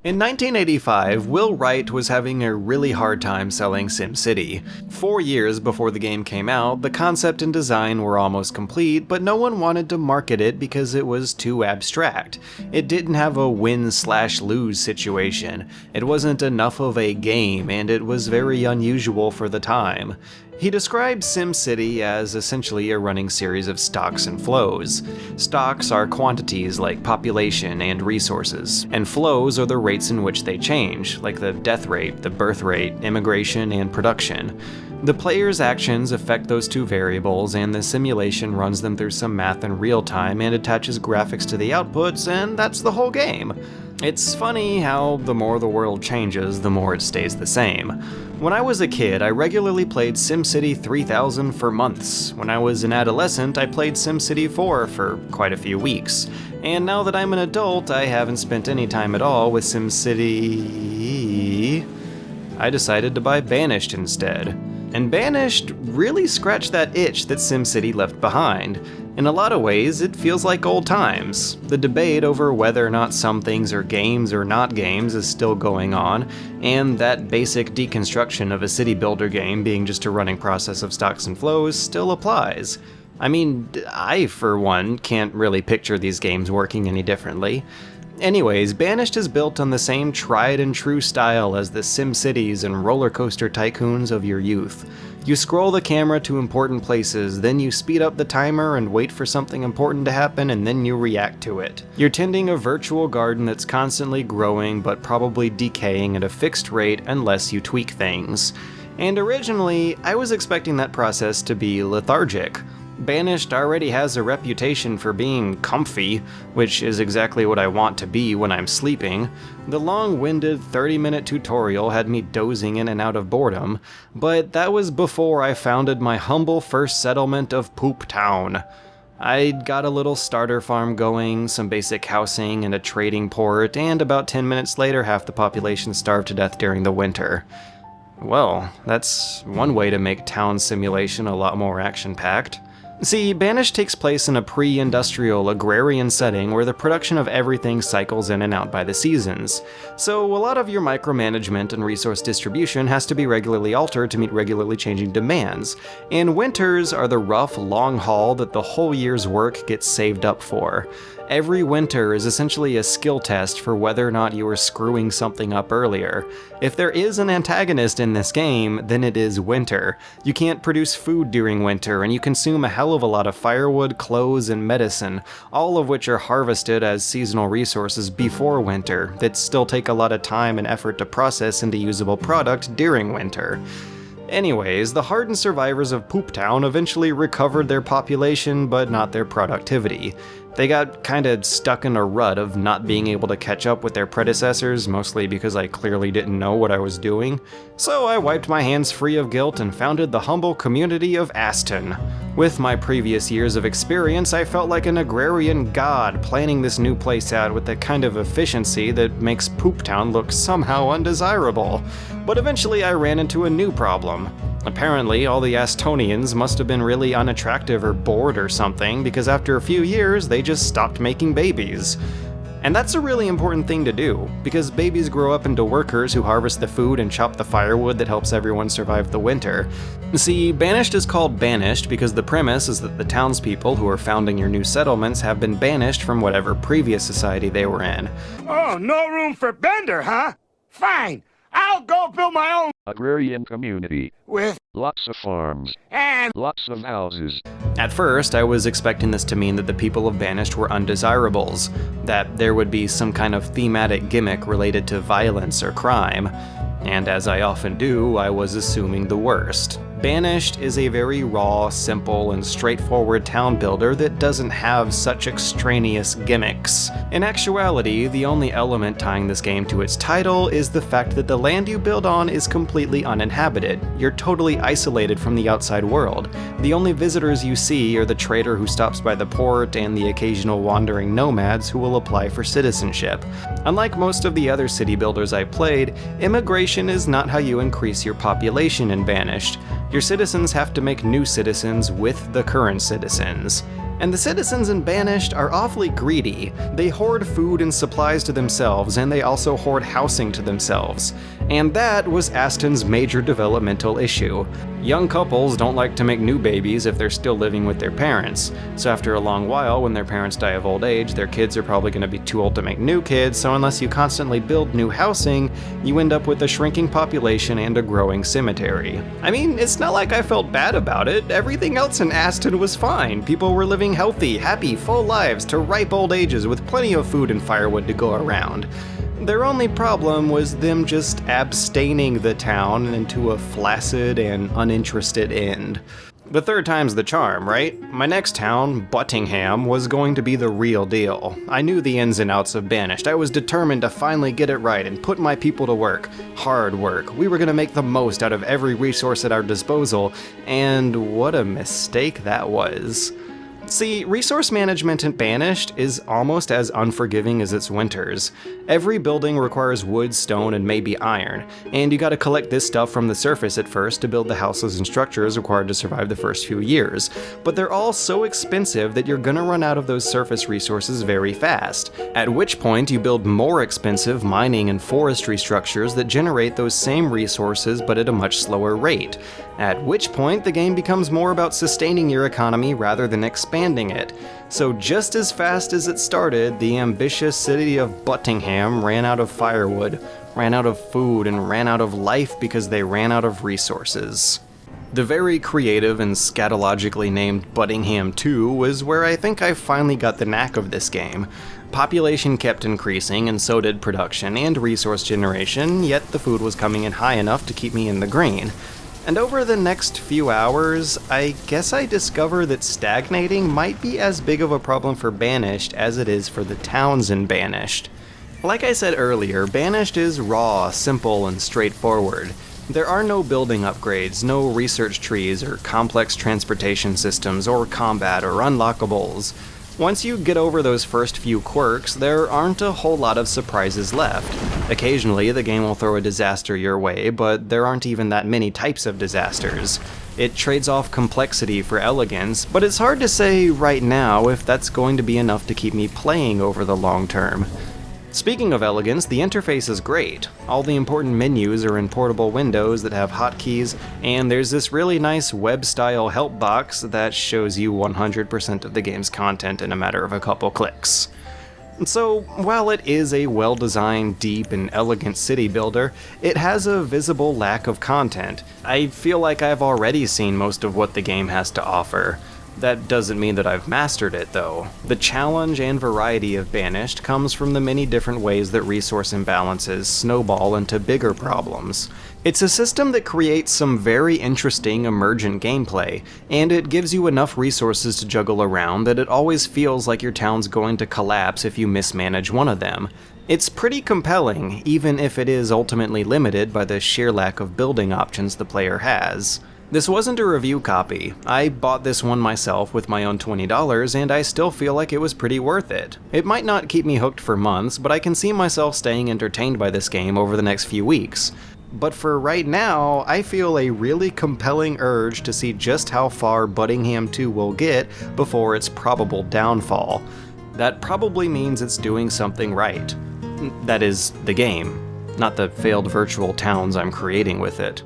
In 1985, Will Wright was having a really hard time selling SimCity. 4 years before the game came out, the concept and design were almost complete, but no one wanted to market it because it was too abstract. It didn't have a win-slash-lose situation. It wasn't enough of a game, and it was very unusual for the time. He described SimCity as essentially a running series of stocks and flows. Stocks are quantities like population and resources, and flows are the rates in which they change, like the death rate, the birth rate, immigration, and production. The player's actions affect those two variables, and the simulation runs them through some math in real time and attaches graphics to the outputs, and that's the whole game. It's funny how the more the world changes, the more it stays the same. When I was a kid, I regularly played SimCity 3000 for months. When I was an adolescent, I played SimCity 4 for quite a few weeks. And now that I'm an adult, I haven't spent any time at all with SimCity. I decided to buy Banished instead. And Banished really scratched that itch that SimCity left behind. In a lot of ways, it feels like old times. The debate over whether or not some things are games or not games is still going on, and that basic deconstruction of a city builder game being just a running process of stocks and flows still applies. I mean, I, for one, can't really picture these games working any differently. Anyways, Banished is built on the same tried and true style as the SimCities and roller coaster tycoons of your youth. You scroll the camera to important places, then you speed up the timer and wait for something important to happen, and then you react to it. You're tending a virtual garden that's constantly growing but probably decaying at a fixed rate unless you tweak things. And originally, I was expecting that process to be lethargic. Banished already has a reputation for being comfy, which is exactly what I want to be when I'm sleeping. The long-winded 30-minute tutorial had me dozing in and out of boredom, but that was before I founded my humble first settlement of Poop Town. I'd got a little starter farm going, some basic housing, and a trading port, and about 10 minutes later half the population starved to death during the winter. Well, that's one way to make town simulation a lot more action-packed. See, Banished takes place in a pre-industrial agrarian setting where the production of everything cycles in and out by the seasons. So a lot of your micromanagement and resource distribution has to be regularly altered to meet regularly changing demands, and winters are the rough, long haul that the whole year's work gets saved up for. Every winter is essentially a skill test for whether or not you are screwing something up earlier. If there is an antagonist in this game, then it is winter. You can't produce food during winter, and you consume a hell of a lot of firewood, clothes, and medicine, all of which are harvested as seasonal resources before winter, that still take a lot of time and effort to process into usable product during winter. Anyways, the hardened survivors of Poop Town eventually recovered their population, but not their productivity. They got kinda stuck in a rut of not being able to catch up with their predecessors, mostly because I clearly didn't know what I was doing. So I wiped my hands free of guilt and founded the humble community of Aston. With my previous years of experience, I felt like an agrarian god planning this new place out with the kind of efficiency that makes Poop Town look somehow undesirable. But eventually I ran into a new problem. Apparently, all the Astonians must have been really unattractive or bored or something, because after a few years, they just stopped making babies. And that's a really important thing to do, because babies grow up into workers who harvest the food and chop the firewood that helps everyone survive the winter. See, Banished is called Banished because the premise is that the townspeople who are founding your new settlements have been banished from whatever previous society they were in. Oh, no room for Bender, huh? Fine, I'll go build my own agrarian community with lots of farms and lots of houses. At first, I was expecting this to mean that the people of Banished were undesirables, that there would be some kind of thematic gimmick related to violence or crime, and as I often do, I was assuming the worst. Banished is a very raw, simple, and straightforward town builder that doesn't have such extraneous gimmicks. In actuality, the only element tying this game to its title is the fact that the land you build on is completely uninhabited. You're totally isolated from the outside world. The only visitors you see are the trader who stops by the port and the occasional wandering nomads who will apply for citizenship. Unlike most of the other city builders I played, immigration is not how you increase your population in Banished. Your citizens have to make new citizens with the current citizens. And the citizens in Banished are awfully greedy. They hoard food and supplies to themselves, and they also hoard housing to themselves. And that was Aston's major developmental issue. Young couples don't like to make new babies if they're still living with their parents. So after a long while, when their parents die of old age, their kids are probably going to be too old to make new kids, so unless you constantly build new housing, you end up with a shrinking population and a growing cemetery. I mean, it's not like I felt bad about it. Everything else in Aston was fine. People were living healthy, happy, full lives to ripe old ages with plenty of food and firewood to go around. Their only problem was them just abstaining the town into a flaccid and uninterested end. The third time's the charm, right? My next town, Buttingham, was going to be the real deal. I knew the ins and outs of Banished. I was determined to finally get it right and put my people to work. Hard work. We were going to make the most out of every resource at our disposal, and what a mistake that was. See, resource management in Banished is almost as unforgiving as its winters. Every building requires wood, stone, and maybe iron, and you gotta collect this stuff from the surface at first to build the houses and structures required to survive the first few years. But they're all so expensive that you're gonna run out of those surface resources very fast, at which point you build more expensive mining and forestry structures that generate those same resources but at a much slower rate. At which point the game becomes more about sustaining your economy rather than expanding it. So just as fast as it started, the ambitious city of Buttingham ran out of firewood, ran out of food, and ran out of life because they ran out of resources. The very creative and scatologically named Buttingham 2 was where I think I finally got the knack of this game. Population kept increasing, and so did production and resource generation, yet the food was coming in high enough to keep me in the green. And over the next few hours, I guess I discover that stagnating might be as big of a problem for Banished as it is for the towns in Banished. Like I said earlier, Banished is raw, simple, and straightforward. There are no building upgrades, no research trees, or complex transportation systems, or combat, or unlockables. Once you get over those first few quirks, there aren't a whole lot of surprises left. Occasionally, the game will throw a disaster your way, but there aren't even that many types of disasters. It trades off complexity for elegance, but it's hard to say right now if that's going to be enough to keep me playing over the long term. Speaking of elegance, the interface is great. All the important menus are in portable windows that have hotkeys, and there's this really nice web-style help box that shows you 100% of the game's content in a matter of a couple clicks. So, while it is a well-designed, deep, and elegant city builder, it has a visible lack of content. I feel like I've already seen most of what the game has to offer. That doesn't mean that I've mastered it, though. The challenge and variety of Banished comes from the many different ways that resource imbalances snowball into bigger problems. It's a system that creates some very interesting emergent gameplay, and it gives you enough resources to juggle around that it always feels like your town's going to collapse if you mismanage one of them. It's pretty compelling, even if it is ultimately limited by the sheer lack of building options the player has. This wasn't a review copy. I bought this one myself with my own $20, and I still feel like it was pretty worth it. It might not keep me hooked for months, but I can see myself staying entertained by this game over the next few weeks. But for right now, I feel a really compelling urge to see just how far Buttingham 2 will get before its probable downfall. That probably means it's doing something right. That is, the game, not the failed virtual towns I'm creating with it.